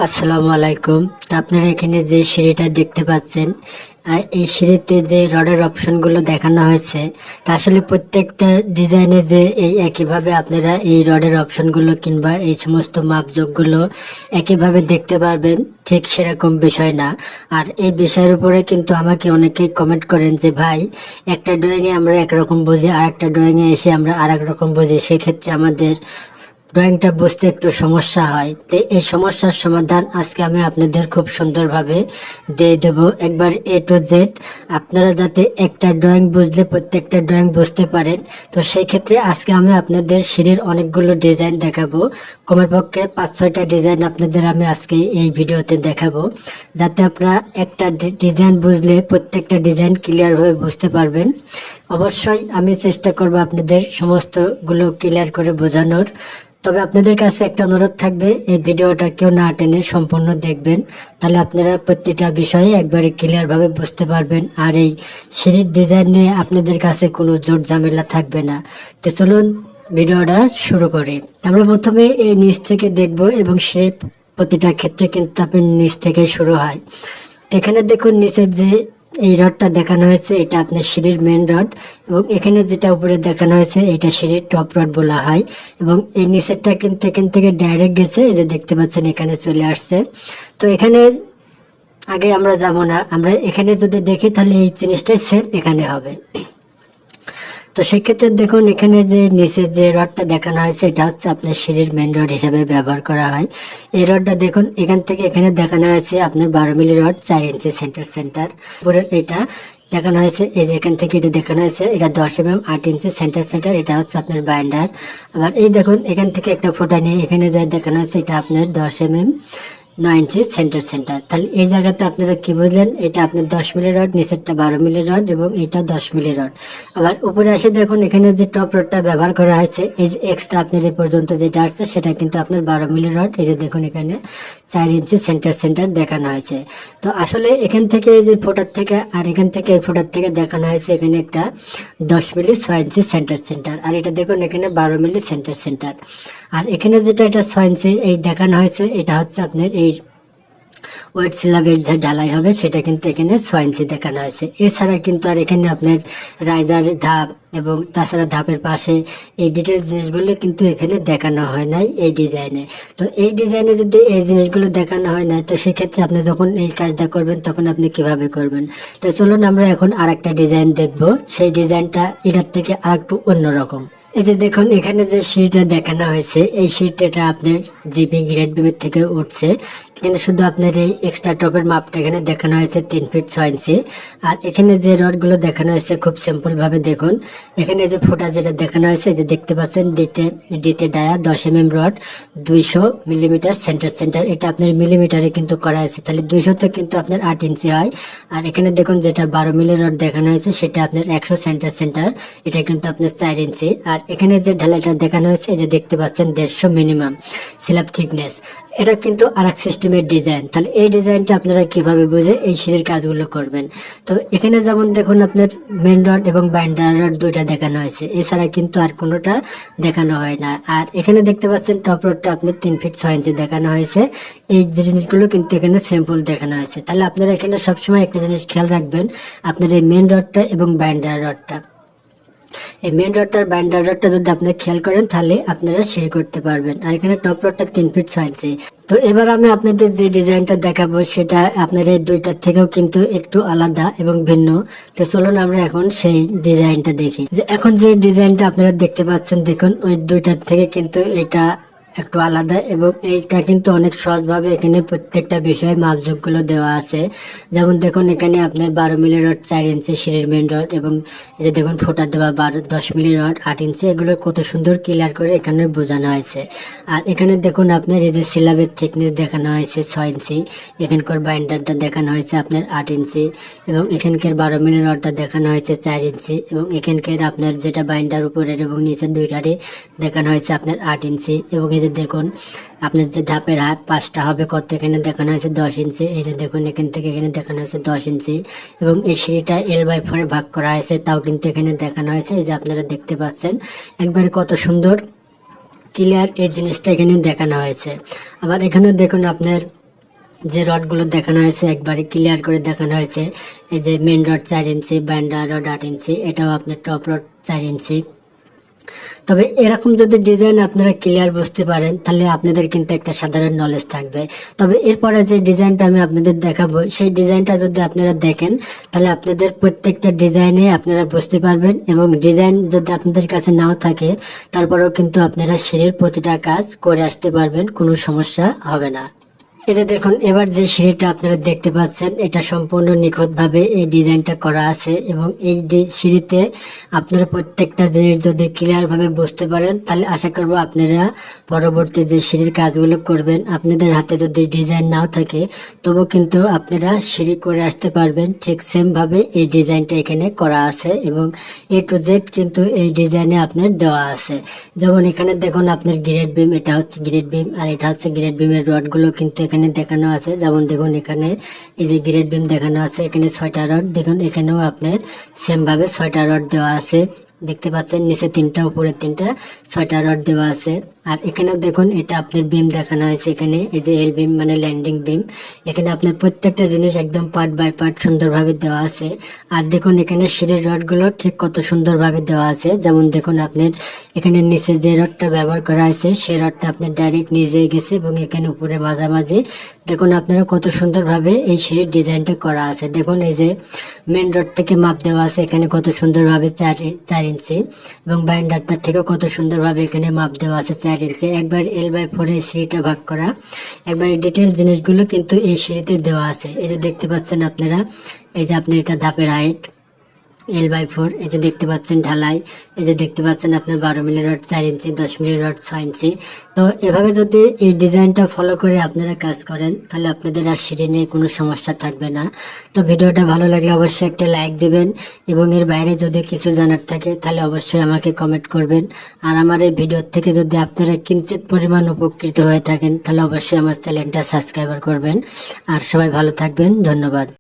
আসসালামু আলাইকুম। তো আপনারা এখানে যে সিঁড়িটা দেখতে পাচ্ছেন, এই সিঁড়িতে যে রডের অপশনগুলো দেখানো হয়েছে, তা আসলে প্রত্যেকটা ডিজাইনে যে এই একইভাবে আপনারা এই রডের অপশনগুলো কিংবা এই সমস্ত মাপজোকগুলো একইভাবে দেখতে পারবেন, ঠিক সেরকম বিষয় না। আর এই বিষয়ের উপরে কিন্তু আমাকে অনেকেই কমেন্ট করেন যে ভাই, একটা ড্রয়িংয়ে আমরা একরকম বুঝি, আর একটা ড্রয়িংয়ে এসে আমরা আর এক রকম বুঝি, সেক্ষেত্রে আমাদের ড্রয়িংটা বুঝতে একটু সমস্যা হয়। তো এই সমস্যার সমাধান আজকে আমি আপনাদের খুব সুন্দরভাবে দিয়ে দেব, একবার A to Z। আপনারা যাতে একটা ড্রয়িং বুঝলে প্রত্যেকটা ড্রয়িং বুঝতে পারেন, তো সেই ক্ষেত্রে আজকে আমি আপনাদের সিঁড়ির অনেকগুলো ডিজাইন দেখাবো। কমপক্ষে 5-6টা ডিজাইন আপনাদের আমি আজকে এই ভিডিওতে দেখাবো, যাতে আপনারা একটা ডিজাইন বুঝলে প্রত্যেকটা ডিজাইন ক্লিয়ারভাবে বুঝতে পারবেন। অবশ্যই আমি চেষ্টা করব আপনাদের সমস্তগুলো ক্লিয়ার করে বোঝানোর। তবে আপনাদের কাছে একটা অনুরোধ থাকবে, এই ভিডিওটা কেউ না টেনে সম্পূর্ণ দেখবেন, তাহলে আপনারা প্রতিটা বিষয়ে একবারে ক্লিয়ারভাবে বুঝতে পারবেন। আর এই সিঁড়ির ডিজাইন নিয়ে আপনাদের কাছে কোনো জোর ঝামেলা থাকবে না। তো চলুন ভিডিওটা শুরু করি। আমরা প্রথমে এই নিচ থেকে দেখব, এবং সিঁড়ির প্রতিটা ক্ষেত্রে কিন্তু আপনি নিচ থেকে শুরু হয়। তো এখানে দেখুন, নিচের যে এই রডটা দেখানো হয়েছে, এটা আপনার সিঁড়ির মেন রড, এবং এখানে যেটা উপরে দেখানো হয়েছে এটা সিঁড়ির টপ রড বলা হয়। এবং এই নিচেরটা কিন্তু এখান থেকে ডাইরেক্ট গেছে, এই যে দেখতে পাচ্ছেন এখানে চলে আসছে। তো এখানে আগে আমরা যাব না, আমরা এখানে যদি দেখি তাহলে এই জিনিসটাই সেম এখানে হবে। তো সেক্ষেত্রে দেখুন, এখানে যে নিচে যে রডটা দেখানো হয়েছে এটা হচ্ছে আপনার সিঁড়ির মেন রড হিসাবে ব্যবহার করা হয়। এই রডটা দেখুন, এখান থেকে এখানে দেখানো হয়েছে আপনার 12 মিলি রড, 4 ইঞ্চি সেন্টার পুরো এটা দেখানো হয়েছে। এই যে এখান থেকে এটা দেখানো হয়েছে, এটা 10 mm 8 ইঞ্চি সেন্টার, এটা হচ্ছে আপনার বাইন্ডার। আবার এই দেখুন, এখান থেকে একটা ফোঁটা নিয়ে এখানে যা দেখানো হয়েছে এটা আপনার 10 mm 9 ইঞ্চি সেন্টার। তাহলে এই জায়গাতে আপনারা কি বুঝলেন, এটা আপনার 10 মিলি রড, নিচেরটা 12 মিলি রড, এবং এটা 10 মিলি রড। আবার উপরে আসে দেখুন, এখানে যে টপ রডটা ব্যবহার করা হয়েছে, এই যে এক্সট্রা আপনার এই পর্যন্ত যেটা আসছে সেটা কিন্তু আপনার 12 মিলি রড। এই যে দেখুন, এখানে 4 ইঞ্চি সেন্টার দেখানো হয়েছে। তো আসলে এখান থেকে এই যে ফোটার থেকে আর এখান থেকে এই ফোটার থেকে দেখানো হয়েছে এখানে একটা 10 মিলি 6 ইঞ্চি সেন্টার, আর এটা দেখুন এখানে 12 মিলি সেন্টার। আর এখানে যেটা এটা 6 ইঞ্চি এই দেখানো হয়েছে, এটা হচ্ছে আপনার এই ওয়েট স্ল্যাবের যে ঢালাই হবে সেটা কিন্তু এখানে 6 ইঞ্চি দেখানো হয়েছে। এছাড়া কিন্তু আর এখানে আপনার রাইজার ধাপ এবং তাছাড়া ধাপের পাশে এই ডিটেলস জিনিসগুলো কিন্তু এখানে দেখানো হয় নাই এই ডিজাইনে। তো এই ডিজাইনে যদি এই জিনিসগুলো দেখানো হয় না, তো সেক্ষেত্রে আপনি যখন এই কাজটা করবেন তখন আপনি কিভাবে করবেন। তো চলুন আমরা এখন আর একটা ডিজাইন দেখব, সেই ডিজাইনটা এটার থেকে আর একটু অন্যরকম। এই যে দেখুন, এখানে যে সিটটা দেখানো হয়েছে এই সিটটা আপনার জিপি গ্রেড বিমের থেকে উঠছে। এখানে শুধু আপনার এই এক্সট্রা টপের মাপটা এখানে দেখানো হয়েছে 3 ফিট 6 ইঞ্চি। আর এখানে যে রডগুলো দেখানো হয়েছে খুব সিম্পল ভাবে দেখুন, এখানে যে ফোটা যেটা দেখানো হয়েছে, যে দেখতে পাচ্ছেন ডিতে dia 10 mm rod, 200 millimetre centre, এটা আপনার মিলিমিটারে কিন্তু করা হয়েছে। তাহলে 200 তে কিন্তু আপনার 8 ইঞ্চি হয়। আর এখানে দেখুন যেটা 12 মিলি রড দেখানো হয়েছে সেটা আপনার 100 সেন্টার, এটা কিন্তু আপনার 4 ইঞ্চি। আর এখানে যে ঢালাইটা দেখানো হয়েছে, এই যে দেখতে পাচ্ছেন 150 মিনিমাম স্ল্যাব থিকনেস, এটা কিন্তু আরেক সিস্টেমের ডিজাইন। তাহলে এই ডিজাইনটা আপনারা কিভাবে বুঝে এই সিঁড়ির কাজগুলো করবেন। তো এখানে যেমন দেখুন আপনার মেন রড এবং বাইন্ডার রড দুইটা দেখানো হয়েছে, এছাড়া কিন্তু আর কোনোটা দেখানো হয় না। আর এখানে দেখতে পাচ্ছেন টপ রডটা আপনার 3 ফিট 6 ইঞ্চি দেখানো হয়েছে। এই জিনিসগুলো কিন্তু এখানে সিম্পল দেখানো হয়েছে। তাহলে আপনারা এখানে সবসময় একটা জিনিস খেয়াল রাখবেন, আপনার এই মেন রডটা এবং বাইন্ডার রডটা, এই মেন রডটার বাইন্ডার রডটা যদি আপনি খেয়াল করেন তাহলে আপনারা সিঁড়ি করতে পারবেন। আর এখানে টপ রডটা 3 ফিট 6 ইঞ্চি। তো এবার আমি আপনাদের যে ডিজাইনটা দেখাবো সেটা আপনার এই দুইটার থেকেও কিন্তু একটু আলাদা এবং ভিন্ন। তো চলুন আমরা এখন সেই ডিজাইনটা দেখি। যে এখন যে ডিজাইনটা আপনারা দেখতে পাচ্ছেন, দেখুন ওই দুইটার থেকে কিন্তু এটা একটু আলাদা, এবং এইটা কিন্তু অনেক সহজভাবে এখানে প্রত্যেকটা বিষয়ে মাপজোকগুলো দেওয়া আছে। যেমন দেখুন, এখানে আপনার 12 মিলি রড 4 ইঞ্চি সিঁড়ির মেন রড, এবং এই যে দেখুন ফোটা দেওয়া 10 মিলি রড 8 ইঞ্চি, এগুলো কত সুন্দর ক্লিয়ার করে এখানে বোঝানো হয়েছে। আর এখানে দেখুন আপনার এই যে স্ল্যাবের থিকনেস দেখানো হয়েছে 6 ইঞ্চি, এখানকার বাইন্ডারটা দেখানো হয়েছে আপনার 8 ইঞ্চি, এবং এখানকার 12 মিলি রডটা দেখানো হয়েছে 4 ইঞ্চি, এবং এখানকার আপনার যেটা বাইন্ডার উপরের এবং নিচের দুইটারই দেখানো হয়েছে আপনার 8 ইঞ্চি। এবং এই যে দেখুন আপনার যে ধাপের হাত 5টা হবে কত, এখানে দেখানো হয়েছে 10 ইঞ্চি। এই যে দেখুন এখান থেকে এখানে দেখানো হয়েছে 10 ইঞ্চি, এবং এই সিঁড়িটা L/4 ভাগ করা হয়েছে, তাও কিন্তু এখানে দেখানো হয়েছে। এই যে আপনারা দেখতে পাচ্ছেন একবারে কত সুন্দর ক্লিয়ার এই জিনিসটা এখানে দেখানো হয়েছে। আবার এখানেও দেখুন আপনার যে রডগুলো দেখানো হয়েছে একবারে ক্লিয়ার করে দেখানো হয়েছে। এই যে মেন রড 4 ইঞ্চি, বাইন্ডার রড 8 ইঞ্চি, এটাও আপনার টপ রড 4 ইঞ্চি। তবে এরকম যদি ডিজাইন আপনারা ক্লিয়ার বুঝতে পারেন তাহলে আপনাদের কিন্তু একটা সাধারণ নলেজ থাকবে। তবে এরপরে যে ডিজাইনটা আমি আপনাদের দেখাবো সেই ডিজাইনটা যদি আপনারা দেখেন তাহলে আপনাদের প্রত্যেকটা ডিজাইনে আপনারা বুঝতে পারবেন, এবং ডিজাইন যদি আপনাদের কাছে নাও থাকে তারপরেও কিন্তু আপনারা সিঁড়ির প্রতিটা কাজ করে আসতে পারবেন, কোনো সমস্যা হবে না। এই যে দেখুন, এবার যে সিঁড়িটা আপনারা দেখতে পাচ্ছেন এটা সম্পূর্ণ নিখুঁতভাবে এই ডিজাইনটা করা আছে, এবং এই সিঁড়িতে আপনারা প্রত্যেকটা জিনিস যদি ক্লিয়ারভাবে বুঝতে পারেন তাহলে আশা করব আপনারা পরবর্তী যে সিঁড়ির কাজগুলো করবেন আপনাদের হাতে যদি ডিজাইন নাও থাকে তবু কিন্তু আপনারা সিঁড়ি করে আসতে পারবেন। ঠিক সেমভাবে এই ডিজাইনটা এখানে করা আছে, এবং A to Z কিন্তু এই ডিজাইনে আপনার দেওয়া আছে। যেমন এখানে দেখুন আপনার গ্রেড বিম, এটা হচ্ছে গ্রেড বিম, আর এটা হচ্ছে গ্রেড বিমের রডগুলো কিন্তু এখানে দেখানো আছে। যেমন দেখুন এখানে এই যে গ্রেড বিম দেখানো আছে, এখানে 6টা রড, দেখুন এখানেও আপনার সেম ভাবে 6টা রড দেওয়া আছে, দেখতে পাচ্ছেন নিচে 3টা উপরে 3টা, 6টা রড দেওয়া আছে। আর এখানেও দেখুন এটা আপনার বিম দেখানো হয়েছে, এখানে এই যে এল বিম মানে ল্যান্ডিং বিম, এখানে আপনার প্রত্যেকটা জিনিস একদম পার্ট বাই পার্ট সুন্দরভাবে দেওয়া আছে। আর দেখুন এখানে সিঁড়ির রডগুলো ঠিক কত সুন্দরভাবে দেওয়া আছে। যেমন দেখুন আপনার এখানে নিচে যে রডটা ব্যবহার করা হয়েছে সেই রডটা আপনার ডাইরেক্ট নিচে গেছে, এবং এখানে উপরে মাঝামাঝি দেখুন আপনারা কত সুন্দরভাবে এই সিঁড়ির ডিজাইনটা করা আছে। দেখুন এই যে মেন রড থেকে মাপ দেওয়া আছে এখানে কত সুন্দরভাবে 4 ইঞ্চি, এবং বাইন্ডারটা থেকেও কত সুন্দরভাবে এখানে মাপ দেওয়া আছে 4 ইঞ্চি। একবার L/4 এই সিঁড়িটা ভাগ করা, একবার ডিটেল জিনিসগুলো কিন্তু এই সিঁড়িতে দেওয়া আছে। এই যে দেখতে পাচ্ছেন আপনারা, এই যে আপনার এটা ধাপের হাইট L/4, এই যে দেখতে পাচ্ছেন ঢালাই, এই যে দেখতে পাচ্ছেন আপনার 12 মিলি রড 4 ইঞ্চি, 10 মিলি রড 6 ইঞ্চি। তো এভাবে যদি এই ডিজাইনটা ফলো করে আপনারা কাজ করেন তাহলে আপনাদের আর সিঁড়ি নিয়ে কোনো সমস্যা থাকবে না। তো ভিডিওটা ভালো লাগলে অবশ্যই একটা লাইক দিবেন, এবং এর বাইরে যদি কিছু জানার থাকে তাহলে অবশ্যই আমাকে কমেন্ট করবেন। আর আমার এই ভিডিও থেকে যদি আপনারা কিঞ্চিত পরিমাণ উপকৃত হয়ে থাকেন তাহলে অবশ্যই আমার চ্যানেলটা সাবস্ক্রাইব করবেন। আর সবাই ভালো থাকবেন, ধন্যবাদ।